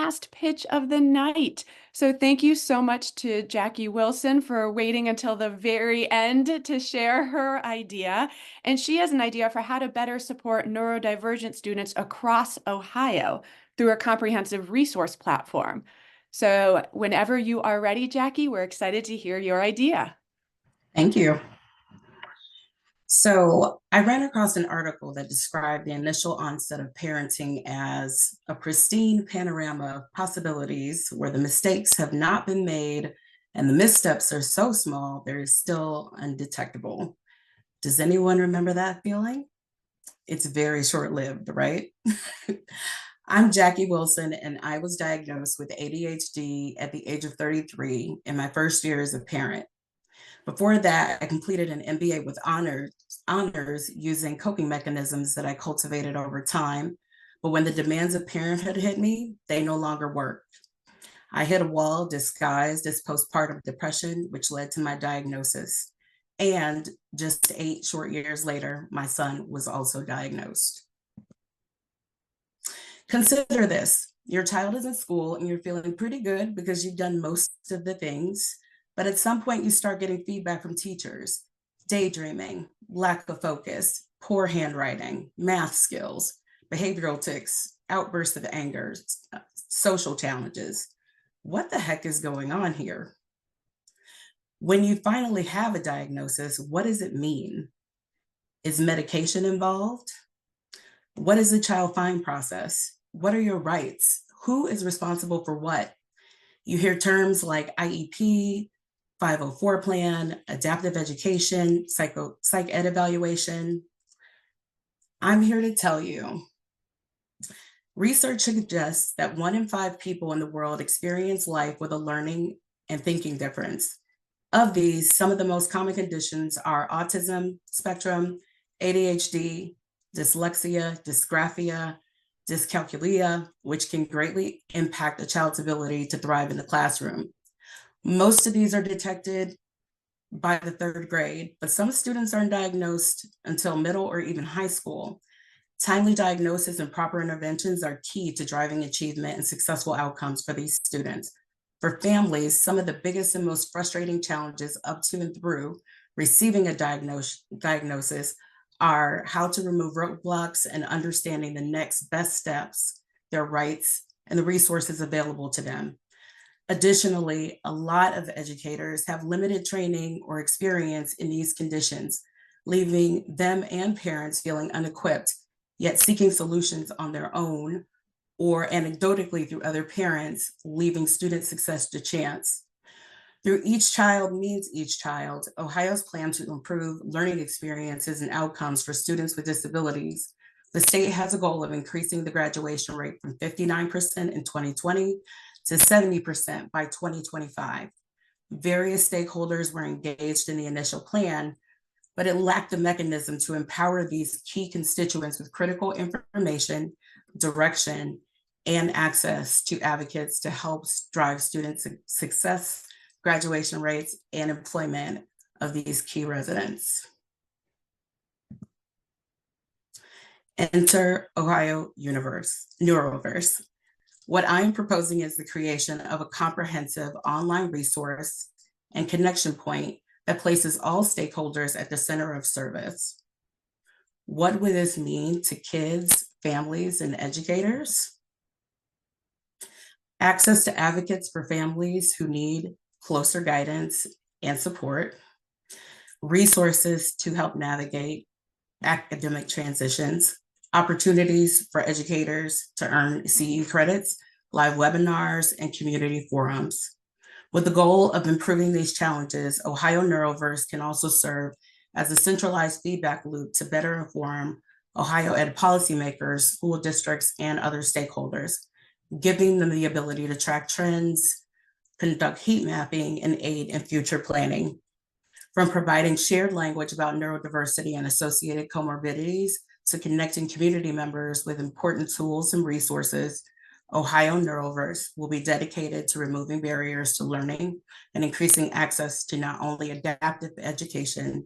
last pitch of the night. So thank you so much to Jackie Wilson for waiting until the very end to share her idea. And she has an idea for how to better support neurodivergent students across Ohio through a comprehensive resource platform. So whenever you are ready, Jackie, we're excited to hear your idea. Thank you. So I ran across an article that described the initial onset of parenting as a pristine panorama of possibilities where the mistakes have not been made and the missteps are so small they're still undetectable. Does anyone remember that feeling? It's very short-lived, right? I'm Jackie Wilson, and I was diagnosed with ADHD at the age of 33 in my first year as a parent. Before that, I completed an MBA with honors using coping mechanisms that I cultivated over time. But when the demands of parenthood hit me, they no longer worked. I hit a wall disguised as postpartum depression, which led to my diagnosis. And just 8 short years later, my son was also diagnosed. Consider this. Your child is in school and you're feeling pretty good because you've done most of the things. But at some point, you start getting feedback from teachers, daydreaming, lack of focus, poor handwriting, math skills, behavioral tics, outbursts of anger, social challenges. What the heck is going on here? When you finally have a diagnosis, what does it mean? Is medication involved? What is the child find process? What are your rights? Who is responsible for what? You hear terms like IEP, 504 plan, adaptive education, psych ed evaluation. I'm here to tell you, research suggests that 1 in 5 people in the world experience life with a learning and thinking difference. Of these, some of the most common conditions are autism spectrum, ADHD, dyslexia, dysgraphia, dyscalculia, which can greatly impact a child's ability to thrive in the classroom. Most of these are detected by the 3rd grade, but some students aren't diagnosed until middle or even high school. Timely diagnosis and proper interventions are key to driving achievement and successful outcomes for these students. For families, some of the biggest and most frustrating challenges up to and through receiving a diagnosis are how to remove roadblocks and understanding the next best steps, their rights, and the resources available to them. Additionally, a lot of educators have limited training or experience in these conditions, leaving them and parents feeling unequipped, yet seeking solutions on their own or anecdotally through other parents, leaving student success to chance. Through Each Child Means Each Child, Ohio's plan to improve learning experiences and outcomes for students with disabilities. The state has a goal of increasing the graduation rate from 59% in 2020 to 70% by 2025. Various stakeholders were engaged in the initial plan, but it lacked a mechanism to empower these key constituents with critical information, direction, and access to advocates to help drive student success, graduation rates, and employment of these key residents. Enter Ohio Neurodiverse. What I'm proposing is the creation of a comprehensive online resource and connection point that places all stakeholders at the center of service. What would this mean to kids, families, and educators? Access to advocates for families who need closer guidance and support, resources to help navigate academic transitions, opportunities for educators to earn CE credits, live webinars, and community forums. With the goal of improving these challenges, Ohio Neurodiverse can also serve as a centralized feedback loop to better inform Ohio ed policymakers, school districts, and other stakeholders, giving them the ability to track trends, conduct heat mapping, and aid in future planning. From providing shared language about neurodiversity and associated comorbidities to connecting community members with important tools and resources, Ohio Neurodiverse will be dedicated to removing barriers to learning and increasing access to not only adaptive education,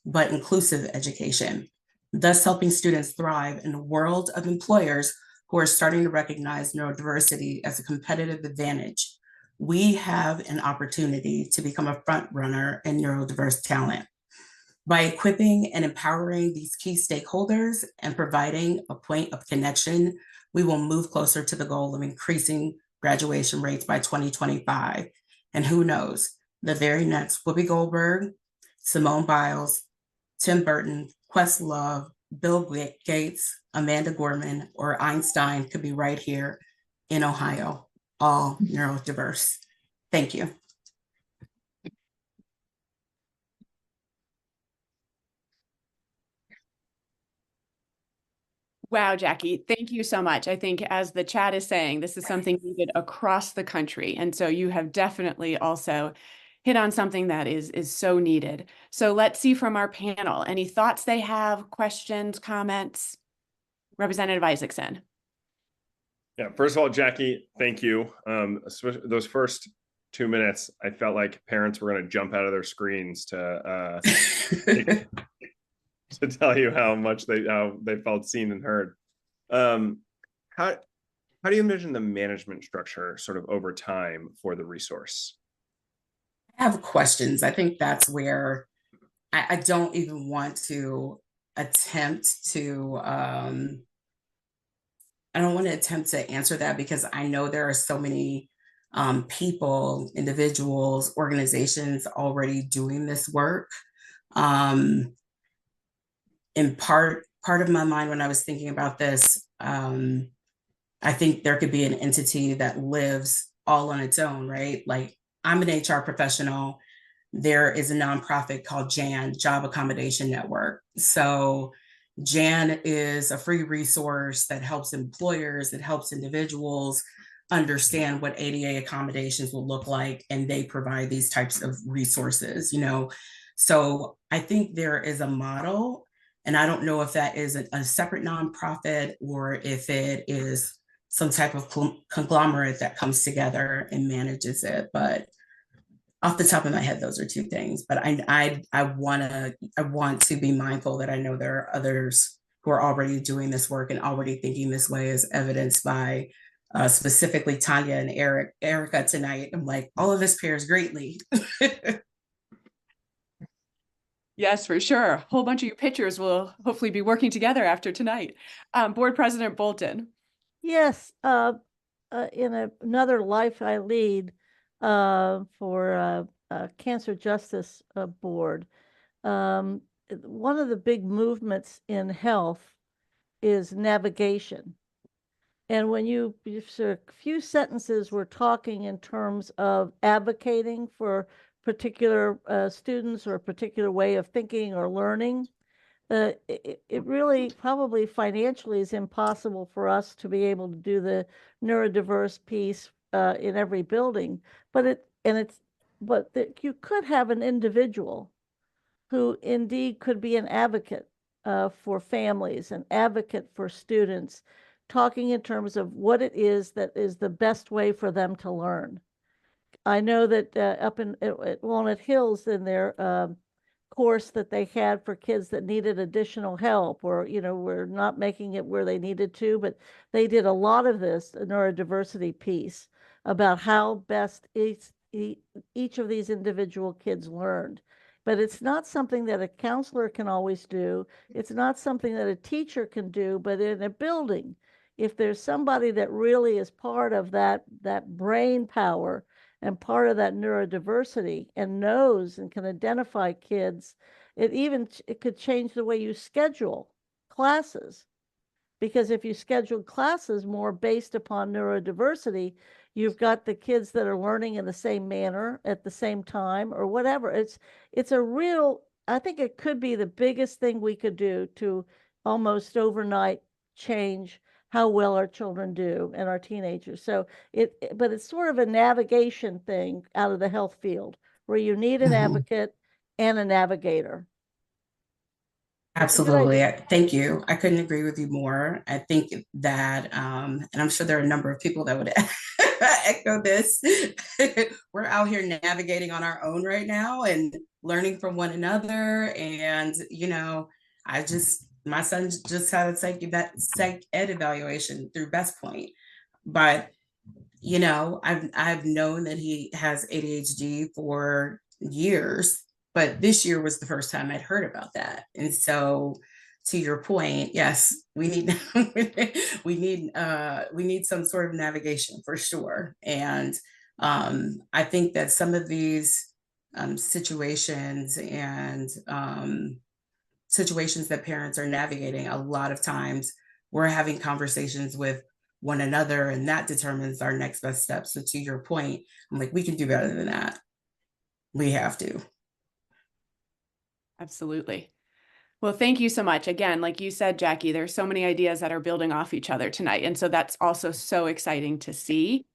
but inclusive education, thus helping students thrive in a world of employers who are starting to recognize neurodiversity as a competitive advantage, we have an opportunity to become a front runner in neurodiverse talent. By equipping and empowering these key stakeholders and providing a point of connection, we will move closer to the goal of increasing graduation rates by 2025. And who knows, the very next Whoopi Goldberg, Simone Biles, Tim Burton, Questlove, Bill Gates, Amanda Gorman, or Einstein could be right here in Ohio, all neurodiverse. Thank you. Wow, Jackie, thank you so much. I think as the chat is saying, this is something needed across the country. And so you have definitely also hit on something that is so needed. So let's see from our panel, any thoughts they have, questions, comments? Representative Isaacson. Yeah, first of all, Jackie, thank you. Those first 2 minutes, I felt like parents were going to jump out of their screens to tell you how much they felt seen and heard. How do you envision the management structure sort of over time for the resource? I have questions. I think that's where I don't even want to attempt to I don't want to attempt to answer that because I know there are so many people, individuals, organizations already doing this work. In part of my mind when I was thinking about this, I think there could be an entity that lives all on its own, right? Like I'm an HR professional. There is a nonprofit called JAN, Job Accommodation Network. So JAN is a free resource that helps employers, that helps individuals understand what ADA accommodations will look like, and they provide these types of resources, you know. So I think there is a model, and I don't know if that is a separate nonprofit or if it is some type of conglomerate that comes together and manages it. But off the top of my head, those are two things. But I want to be mindful that I know there are others who are already doing this work and already thinking this way, as evidenced by specifically Tanya and Erica tonight. I'm like, all of this pairs greatly. Yes, for sure. A whole bunch of you pitchers will hopefully be working together after tonight. Board President Bolton. Yes, in another life I lead for Cancer Justice Board, one of the big movements in health is navigation. And when you a few sentences we're talking in terms of advocating for particular students or a particular way of thinking or learning, it really probably financially is impossible for us to be able to do the neurodiverse piece in every building, but you could have an individual who indeed could be an advocate for families, an advocate for students, talking in terms of what it is that is the best way for them to learn. I know that up at Walnut Hills in their course that they had for kids that needed additional help, or we're not making it where they needed to, but they did a lot of this neurodiversity piece about how best each of these individual kids learned. But it's not something that a counselor can always do. It's not something that a teacher can do. But in a building, if there's somebody that really is part of that brain power and part of that neurodiversity and knows and can identify kids, it could change the way you schedule classes. Because if you schedule classes more based upon neurodiversity, you've got the kids that are learning in the same manner at the same time or whatever. It's a real, I think it could be the biggest thing we could do to almost overnight change how well our children do and our teenagers. So but it's sort of a navigation thing out of the health field where you need an advocate and a navigator. Absolutely. Thank you. I couldn't agree with you more. I think that, and I'm sure there are a number of people that would echo this. We're out here navigating on our own right now and learning from one another. And, My son just had a psych ed evaluation through Best Point, but you know, I've known that he has ADHD for years, but this year was the first time I'd heard about that. And so, to your point, yes, we need we need some sort of navigation for sure. And I think that some of these situations and situations that parents are navigating, a lot of times we're having conversations with one another, and that determines our next best steps. So to your point, I'm like, we can do better than that. We have to. Absolutely. Well, thank you so much. Again, like you said, Jackie, there's so many ideas that are building off each other tonight. And so that's also so exciting to see.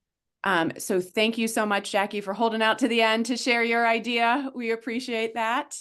So thank you so much, Jackie, for holding out to the end to share your idea. We appreciate that.